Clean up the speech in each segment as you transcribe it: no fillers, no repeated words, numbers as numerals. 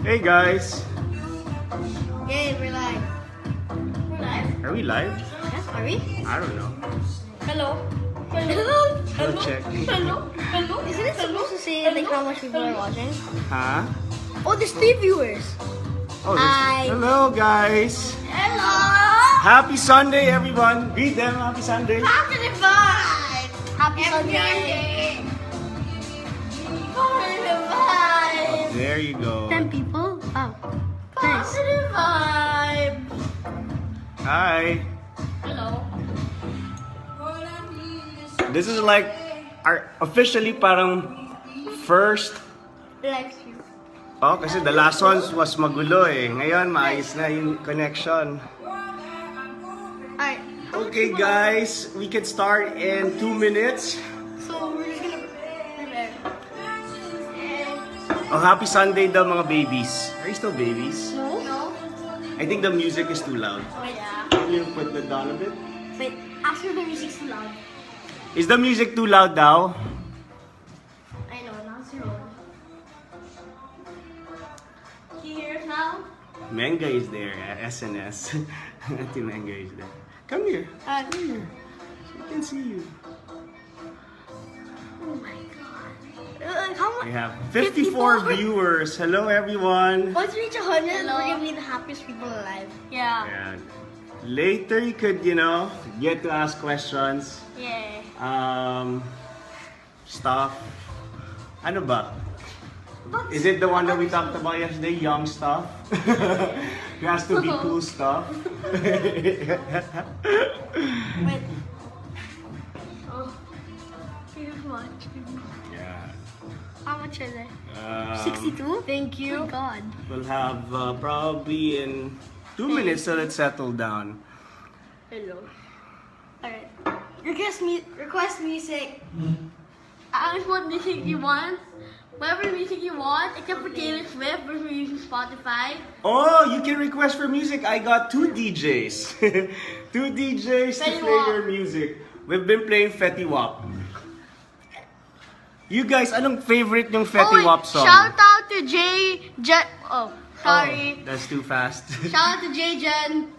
Hey guys, Yay, we're live. We're live? are we live? Yes, are we? I don't know. Hello? Hello? Hello? Check. Hello? Hello? Isn't it supposed to say like how much people are watching? Huh? Oh, there's 3 viewers. Oh, Hi. hello guys. Hello? Happy Sunday, everyone. Greet them. Happy Sunday. Happy Divine! Happy Sunday! Happy Divine! There you go. 10 people? Wow. Nice. Positive vibe! Hi. Hello? This is like our officially parang first. Live stream. Oh, kasi the last ones was magulo eh. Ngayon, maayos na yung connection. Alright. Okay guys, we can start in 2 minutes. So we're just gonna prepare. Oh, happy Sunday daw mga babies. Are you still babies? No? No? I think the music is too loud. Oh yeah. Can you put that down a bit? Wait, after the music's too loud. Is the music too loud now? I know, now it's your own. Can you hear us now? Menga is there at SNS. Auntie Menga is there. Come here. Come here. We can see you. Oh my god. How much? We have 54 viewers. Hello everyone. Once we reach 100, we're gonna be the happiest people alive. Yeah. And later you could, get to ask questions. Yeah. Stuff. Ano ba? Is it the one that we talked about yesterday? Young stuff? It has to be cool stuff. Wait. Oh. Too much. Yeah. How much is it? 62? Thank you. Oh my god. We'll have probably in 2 minutes till it settled down. Hello. Alright. Request music. Ask what music you want. Whatever music you want, except for Taylor Swift, we're using Spotify. Oh, you can request for music. I got 2 DJs. 2 DJs to Fetty play Wap. your music. We've been playing Fetty Wap. You guys, anong favorite yung Fetty Wap song? Shout out to sorry. Oh, that's too fast. Shout out to Jay Jen.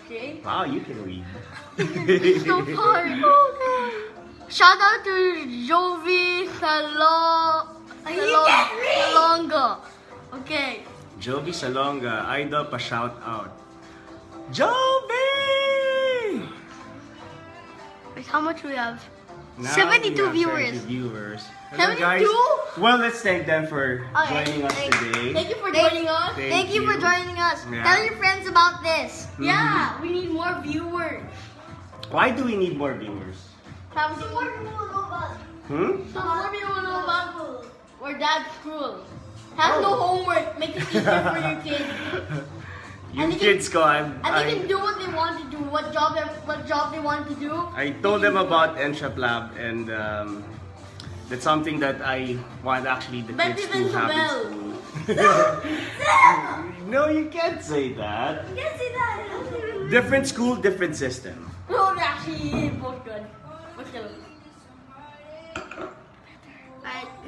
Okay. Wow, you can read. So hard. Shout out to Jovi Salonga. Okay. Jovi Salonga, Ida pa shout out. Jovi! Wait, how much we have? Now 72 we have viewers. 70 viewers. Hello 72? guys. Well, let's thank them for joining us today. Thank you for joining us. Thank you for joining us. Yeah. Tell your friends about this. Yeah, we need more viewers. Why do we need more viewers? Some more people know about. Hmm? Some more people know about where dad's school. Have no homework. Make it easier for your kids. You And they can- kids ko, And they can do what they want to do. What job they want to do. I told them about NSHAP Lab and that's something that I want actually the Better kids than to have in Isabel. school. No, you can't say that. You can see that. Different school, different system. No, they're actually both good. But still.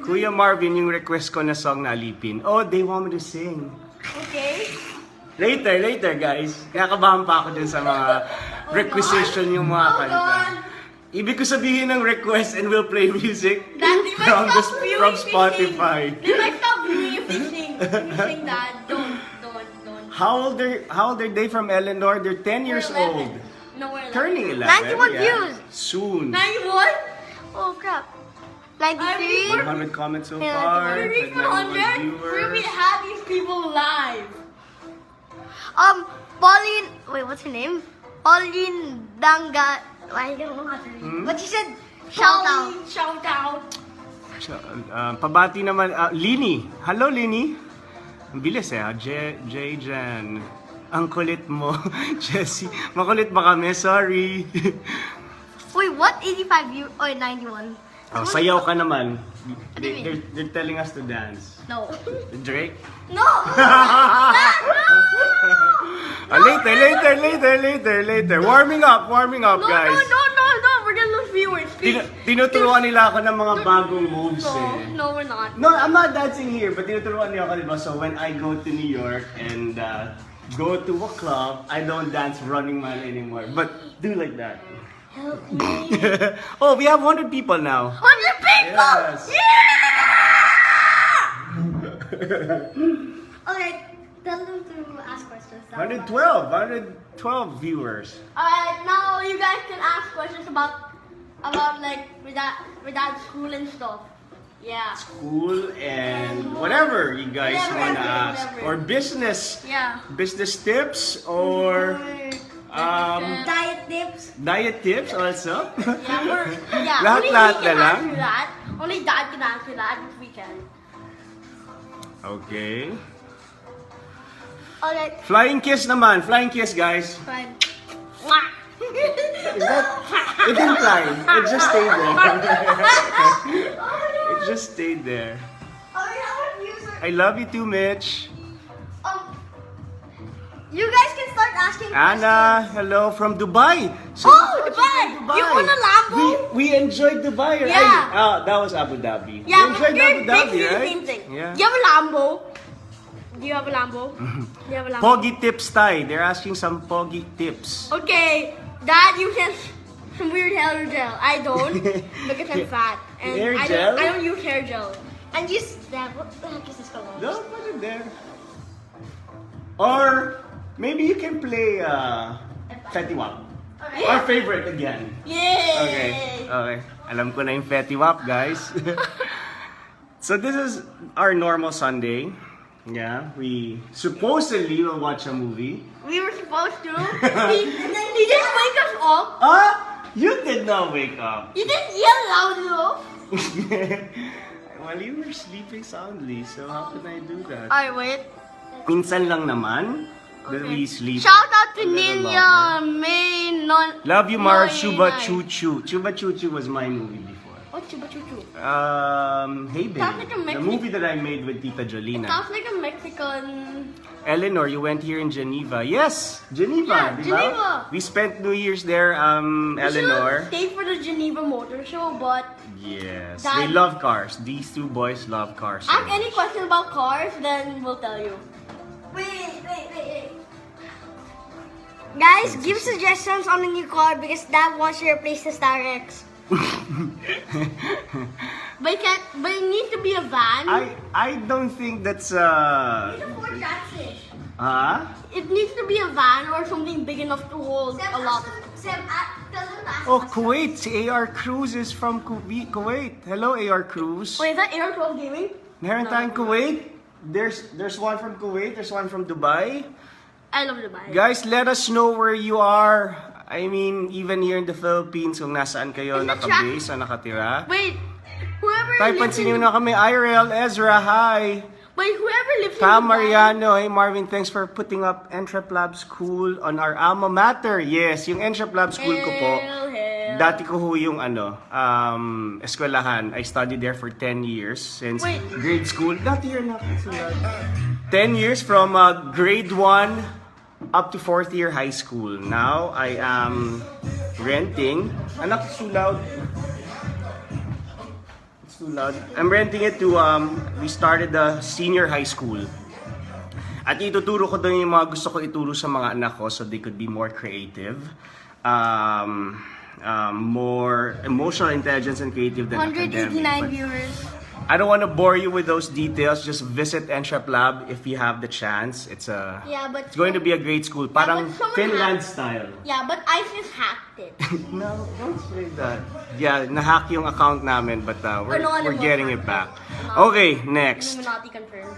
Kuya Marvin, yung request ko na song na alipin. Oh, they want me to sing. Okay. Later guys. Kinakabahan pa ako dun sa mga requisition yung mga kanta. Ibig ko sabihin ng request and we'll play music from Spotify. They might stop viewing if you sing that. Don't. How old are they from Eleanor? They're 10 years We're 11. old. No, we're 11. Turning 11. 91 yeah. views. Soon. 91? Oh crap. 93? 100 comments so Yeah, far. We're reaching 100. We're gonna have these people live. Pauline. Wait, what's her name? Pauline Danga. I don't know how to read. But she said shout out. Shout out. Pabati naman, Lini. Hello, Lini. Ang bilis J. Jan. Ang kulit mo. Jessie. Makulit ba kami? Sorry. Wait, what? 85 views? Oh, 91. Oh, sayaw ka naman. What do you mean? They're telling us to dance. No. Drake? No! Later. Warming up, No, guys. no. We're gonna lose viewers. Tinuturuan nila ako ng mga bagong moves No, eh. no, we're not. No, I'm not dancing here, but tinuturuan niyo ako, diba? So when I go to New York and go to a club, I don't dance Running Man anymore. But do like that. Help me. Oh, we have 100 people now. 100 people! Yes. Yeah! Alright, tell them to ask questions. 112 viewers. Alright, now you guys can ask questions about like with that school and stuff. Yeah. School and whatever you guys Whatever, want to ask. whatever. Or business. Yeah. Business tips or Diet tips. diet tips also. Yeah, Lahat-lahat only we na can lang. answer that. Only Dad can answer that if we can. Okay. Alright, Flying kiss naman. Flying kiss, guys. fine. Mwah! Is that... It didn't fly. It just stayed there. It just stayed there. I love you too, Mitch. You guys can start asking Anna, hello from Dubai. So Oh, Dubai! You own a Lambo? We enjoyed Dubai, right? Yeah. Oh, that was Abu Dhabi. Yeah, we but enjoyed you're Abu Dhabi, basically the right? same thing. Yeah. Do you have a Lambo? Do you have a Lambo? Do you have a Lambo? Pogi tips, Ty. They're asking some Pogi tips. Okay, Dad uses some weird hair gel. I don't because I'm fat and Hair I gel? don't use hair gel. And use that. What the heck is this called? No, put it there. Or maybe you can play Fetty Wap. Our favorite again. Yay! Okay. Okay. Alam ko na yung Fetty Wap, guys. So this is our normal Sunday. Yeah, we supposedly will watch a movie. We were supposed to. He didn't wake us up. Ah! You did not wake up. You didn't yell loud enough. Well, you were sleeping soundly, so how can I do that? Alright, wait. Minsan lang naman that we sleep. Shout out to a little Ninya longer. May non. Love you, Mar. Noy Chuba Nai. Choo Choo. Chuba Choo Choo was my movie before. What's Chuba Choo Choo? Hey Babe. Sounds like a The Mexican- movie that I made with Tita Jolina. Sounds like a Mexican. Eleanor, you went here in Geneva. Yes, Geneva. Yeah, di ba? Geneva. We spent New Year's there, We Eleanor. should stay for the Geneva Motor Show, but Yes, Dad- they love cars. These two boys love cars. so ask any much. question about cars, then we'll tell you. Wait. Guys, give suggestions on a new car because Dad wants to replace the Star X. But it needs to be a van. I don't think that's It needs to be a van or something big enough to hold a lot of Oh, Kuwait. Si AR Cruz is from Kuwait. Hello, AR Cruz. Wait, is that Air 12 Gaming? Meron tayong Kuwait. There's one from Kuwait. There's one from Dubai. I love Dubai. Guys, let us know where you are. I mean, even here in the Philippines, kung nasaan kayo In the nakabase o nakatira. Wait, whoever Tayo lives pansinin in na kami. Irel, Ezra, hi. Wait, whoever lives Pam in Dubai. Mariano, hey Marvin, thanks for putting up Entrep Lab School on our alma mater. Yes, yung Entrep Lab School ko po. Hell. Dati ko ho yung eskwelahan. I studied there for 10 years since Wait. grade school. Dati yun na. 10 years from grade 1 up to 4th year high school. Now, I am renting. Anak, it's too loud. It's too loud. I'm renting it to, we started the senior high school. At ituturo ko doon yung mga gusto ko ituro sa mga anak ko so they could be more creative. More emotional intelligence and creative than 189 academic. viewers. I don't want to bore you with those details. Just visit Entrep Lab if you have the chance. It's Yeah, but it's going to be a great school. Parang but someone Finland hacked- style. Yeah, but ISIS hacked it. No, don't say that. Yeah, nahack yung account namin, but we're Anonymous. getting it back. Anonymous. Okay, next. Illuminati confirmed.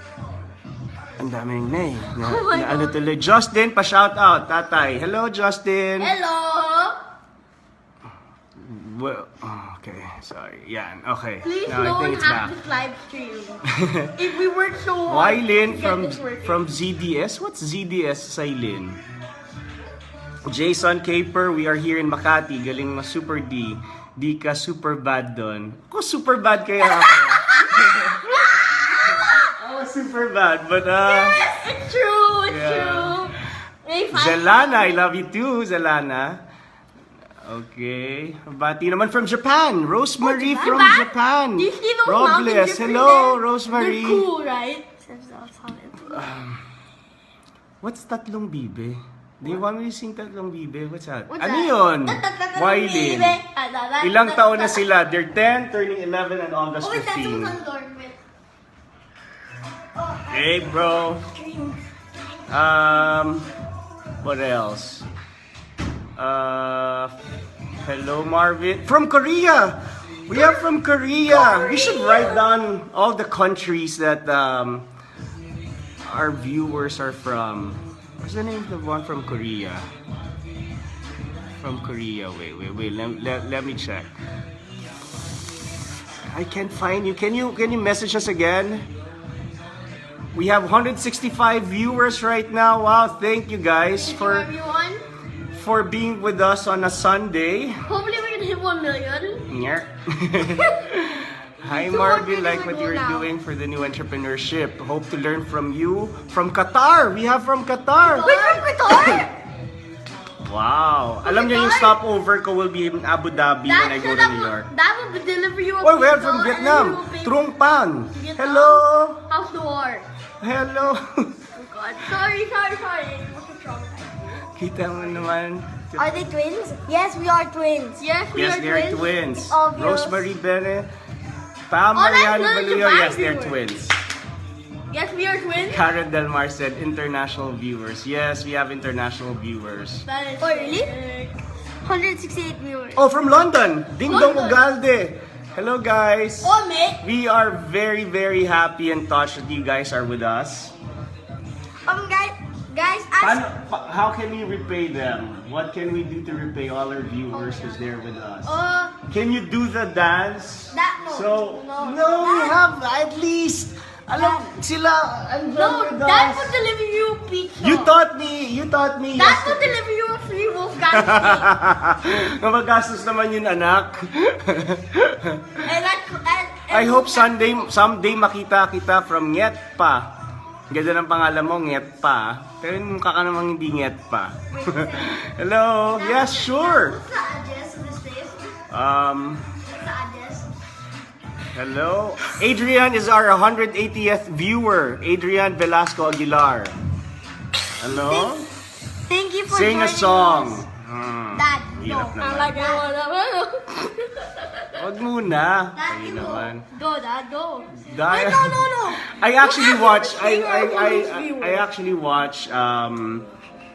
Ang daming na eh. Oh my Ano God. tuloy. Justin, pa-shout out. Tatay. Hello, Justin. Hello. Well, okay. Sorry. Yan. Okay. Please Now I don't think it's hack back. this live stream. If we work so hard Wylin to get from this working. from ZDS. What's ZDS, Sailin? Jason Caper, we are here in Makati. Galing mo super D. Di ka super bad doon. Ako super bad kaya ako. I was super bad, but Yes, it's true. It's Yeah. true. May five- Zelana, I love you too, Zelana. Okay. Bati naman from Japan. Rosemary Oh, from Japan? Japan. Do you see those Robles. mountains Hello, different? Rosemary. They're cool, right? What's Tatlong Bibe? Do you want me to sing Tatlong Bibe? What's that? What's ano that? yun? Wylin. Ilang taon na sila? They're 10, turning 11, and August Oh, wait, that's 15. what's on door. Wait. Hey, bro. What else? Hello, Marvin. From Korea. We are from Korea. We should write down all the countries that our viewers are from. What's the name of the one from Korea? From Korea. Wait. Let me check. I can't find you. Can you message us again? We have 165 viewers right now. Wow, thank you guys For everyone. for being with us on a Sunday. Hopefully we can hit 1 million. Yeah. Hi 2 Marvin, more like days what ago you're now. doing for the new entrepreneurship. Hope to learn from you. From Qatar, we have from Qatar. Wait, from Qatar? Wow. Alam niyo yung stopover ko will be in Abu Dhabi when I go to New York. That will deliver you a Oh, we're pizza from and Vietnam. then you will pay- Trung Pan. Vietnam? Hello. How's the war? Hello. Oh God. Sorry. What's wrong? Kita mo naman. Are they twins? Yes, we are twins. Yes, we Yes, are they're twins. twins. Obvious. Rosemary Bene, Pam Oh, that's Mariano not Baluyo, Japan yes, they're viewers. twins. Yes, we are twins. Karen Delmar said international viewers. Yes, we have international viewers. That is Oh, really? sick. 168 viewers. Oh, from London! Ding Dong London. Ugalde! Hello, guys! Oh, mate. We are very, very happy and touched that you guys are with us. Guys, ask. How can we repay them? What can we do to repay all our viewers who's there with us? Can you do the dance? That- no. So, No. we have at least, alam, sila, andyan No, with that us. will deliver you a pizza. You taught me That will yesterday. deliver you a free Wolfgang steak. Magastos naman yun, anak. and I hope someday makita kita from Nget pa. Ganda ng pangalan mo, Nget pa. Pero yung mukha ka namang hindi Nget pa. Hello? Yes, sure. What's the address of this place? What's the address? Hello? Adrian is our 180th viewer. Adrian Velasco Aguilar. Hello? Thank you for Sing a joining song. us. Hmm. Dad, Hirap no. I naman. like it. Wag muna. Dad, Ayun go. naman. Go, Dad, go. Dahil- No. I actually watch. Sing our viewer. I actually watch. No,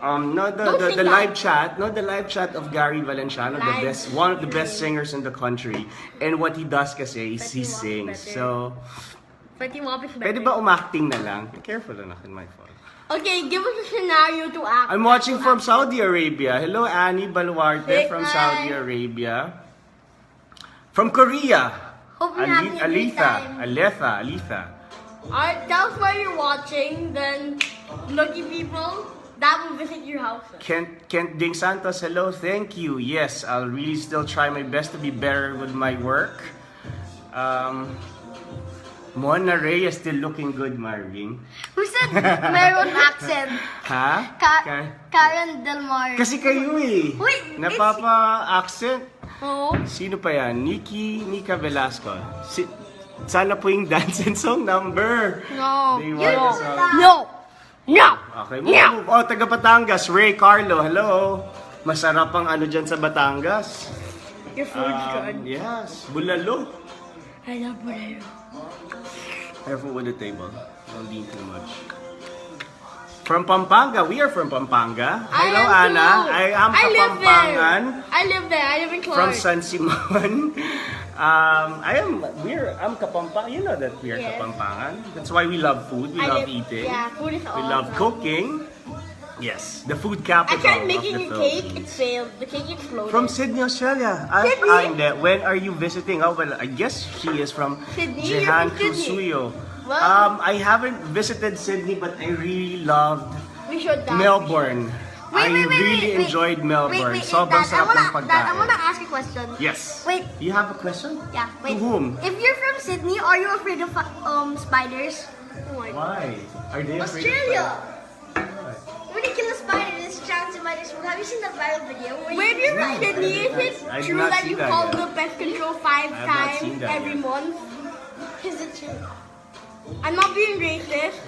Don't the sing live that. chat. No, the live chat of Gary Valenciano, the Live. best, one of the best singers in the country. And what he does kasi is he Pwede mo sings. better. So, But you want better. pwede ba umacting na lang? Be careful na in my phone. Okay, give us a scenario to act. I'm watching from Saudi Arabia. Hello, Annie Baluarte Hey, from hi. Saudi Arabia. From Korea. Hope you're having a great time. Aletha. Alright, tell us where you're watching, then lucky people that will visit your house. Kent Ding Santos, hello, thank you. Yes, I'll really still try my best to be better with my work. Mona Reyes still looking good, Marvin. Who said meron accent? Ha? Karen Delmar. Kasi kayo eh. Wait, Napapa-accent. Oh. Sino pa yan? Nika Velasco. Sana po yung dance and song number. No. They want a song. No. No. Okay, move. Oh, taga Batangas, Ray Carlo, hello. Masarap ang ano dyan sa Batangas. Your food's good. Yes, bulalo. I love bolero. Careful with the table. Don't lean too much. From Pampanga. We are from Pampanga. Hello, I am Ana. too. I am I live there. Kapampangan. I live there. I live in Clark. From San Simon. I'm Kapampangan. You know that we are Yes. Kapampangan. That's why we love food. We love eating. Yeah, food is We awesome. love cooking. Yes, the food I capital tried of making the a cake. Philippines. It failed. The cake exploded. From Sydney, Australia. Sydney? Hindi. When are you visiting? Oh, well, I guess she is from Sydney? You're Jehan from Sydney. Kusuyo. Wow. I haven't visited Sydney, but I really loved We should die. Melbourne. I really enjoyed Melbourne. Sobrang sarap ng Dad, I wanna pagkain. ask you a question. Yes. Wait. You have a question? Yeah, wait. To whom? If you're from Sydney, are you afraid of spiders? Oh my God. Why? Are they afraid of Australia. spiders? When you kill a spider, there's a chance it might by this one. Have you seen the viral video? Wait, you're kidding me? Is I it did true not that see you that call yet. the pest control 5 not times seen that every yet. month? Is it true? I'm not being racist.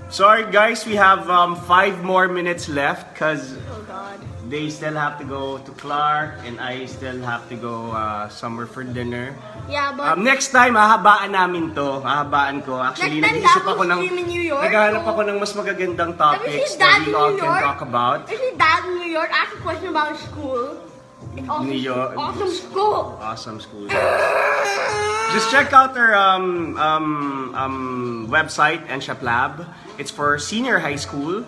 Sorry guys, we have 5 more minutes left because Oh God. they still have to go to Clark and I still have to go somewhere for dinner. Yeah, but Next time, hahabaan namin to. Hahabaan ko. Actually, Next time, nag-iisip Dad ako will ng... stream in New York, Naghahanap so- ako ng mas magagandang Have you topics seen that Dad we in all New can York? talk about. Actually, Dad in New York asked a question about school. It's awesome, New York. awesome school. Awesome school. Just check out our website, NSHAP Lab. It's for senior high school,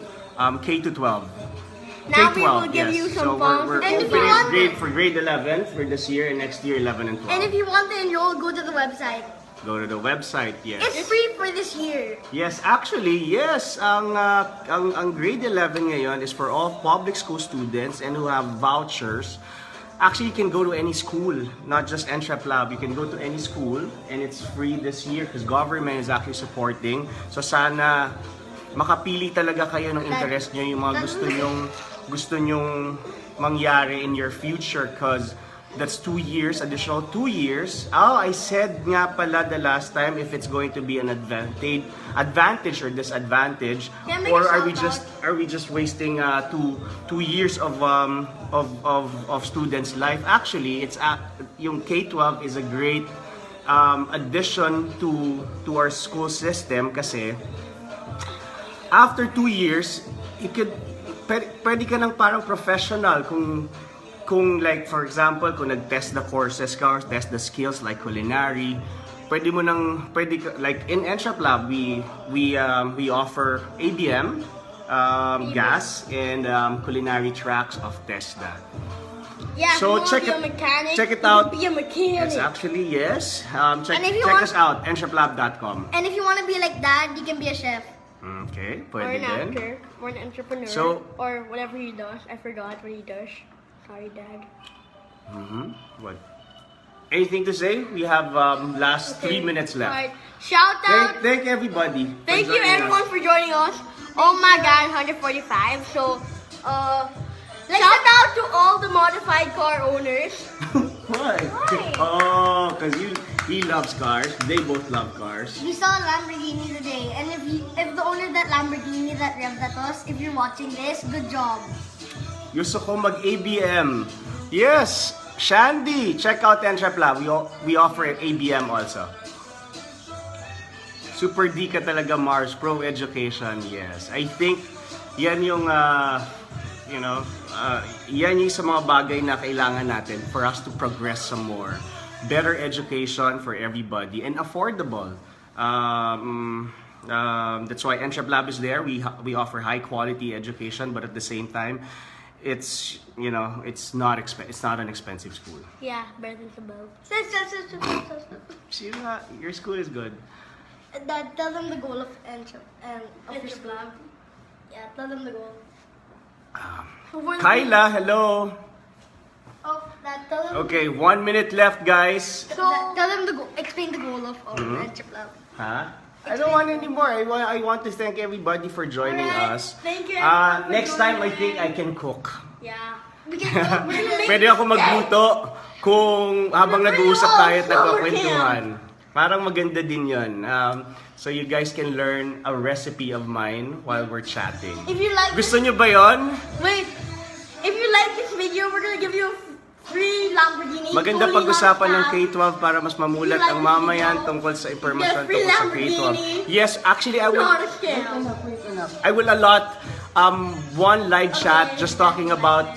K to 12. Now K-12, we will give yes. you So some fun. we're And if you want, for grade 11 for this year and next year 11 and 12. And if you want to enroll, go to the website. Go to the website, yes. It's free for this year. Yes, actually, yes. Ang grade 11 ngayon is for all public school students and who have vouchers. Actually, you can go to any school, not just NSHAP Lab. You can go to any school and it's free this year because government is actually supporting. So sana makapili talaga kayo ng interest nyo, yung mga gusto nyong mangyari in your future because that's 2 years, additional 2 years. Oh, I said nga pala the last time if it's going to be an advantage or disadvantage, Can I make or a are we just wasting 2 years of students' life? Actually, it's yung K-12 is a great addition to our school system kasi after 2 years, pwede ka ng parang professional kung like for example kung nag-test the courses ka or test the skills like culinary, like in NSHAP Lab we offer ABM, gas and culinary tracks of TESDA. yeah, So if you check want to be a mechanic, check it you out. can be a mechanic. It's actually yes. Check And if you check want- us out nshaplab.com. And if you want to be like Dad, you can be a chef. Okay, Or pwede an din. actor, or an entrepreneur, So- or whatever he does. I forgot what he does. Sorry, Dad. What? Anything to say? We have last 3 minutes left. Alright, shout out. Thank everybody. for Thank you joining everyone us. for joining us. Oh my God, 145. So, Like shout out to all the modified car owners. Why? Why? Oh, because he loves cars. They both love cars. We saw a Lamborghini today, and if the owner of that Lamborghini that revved at us, if you're watching this, good job. Gusto ko mag-ABM. Yes, Shandy. Check out NSHAP Lab. We offer ABM also. Super D ka talaga, Mars. Pro Education, yes. I think yan yung, yan yung sa mga bagay na kailangan natin for us to progress some more. Better education for everybody and affordable. That's why NSHAP Lab is there. We offer high quality education, but at the same time, it's not an expensive school. Yeah, better than Sabel. Your school is good. Dad, tell them the goal of your school. Yeah, tell them the goal. Kyla, hello. Oh, Dad, tell them. Okay, 1 minute left, guys. Tell them the goal. Explain the goal of Friendship Lab. Huh? I don't want anymore. I want to thank everybody for joining Alright, us. thank you everyone for Next time, I joining. think I can cook. Yeah. We can make Pwede ako magluto kung habang nag-uusap tayo at nagkakwentuhan. Parang maganda din yun. So you guys can learn a recipe of mine while we're chatting. If you like, Gusto nyo ba yon? wait, if you like this video, we're gonna give you a free Lamborghini. Maganda fully pag-usapan ng locked up. K-12 para mas mamulat ang mamayan tungkol sa impormasyon free tungkol sa Lamborghini. K-12. Yes, actually I will Not a scam. I will allot one live chat just talking about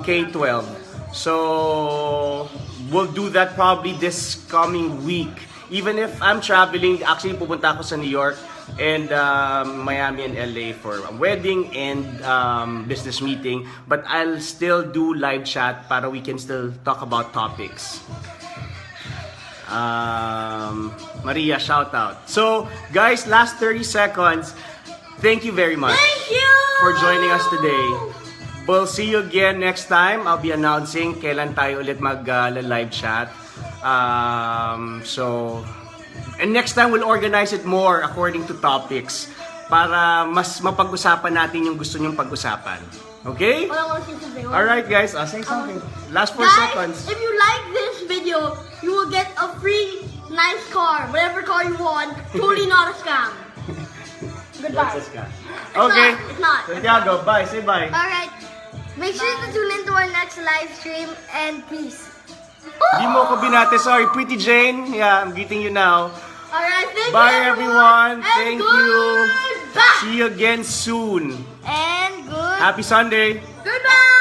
K-12. So we'll do that probably this coming week. Even if I'm traveling, actually pupunta ako sa New York and Miami and LA for a wedding and business meeting, but I'll still do live chat para we can still talk about topics. Maria, shout out. So guys, last 30 seconds. Thank you very much Thank you for joining us today. We'll see you again next time. I'll be announcing kailan tayo ulit mag-live chat. And next time we'll organize it more according to topics para mas mapag-usapan natin yung gusto nyong pag-usapan. Okay? Wala ko si Sabi. Alright guys, say something. Last 4 Guys, seconds. if you like this video, you will get a free nice car. Whatever car you want. Totally not a scam. Goodbye. Okay. It's not. Santiago, bye. Say bye. Alright. Make sure to tune in to our next live stream and peace. Di mo ko binate. Sorry, Pretty Jane. Yeah, I'm greeting you now. Alright, thank Bye you everyone. and Thank you. goodbye. See you again soon. And good. Happy Sunday. Goodbye.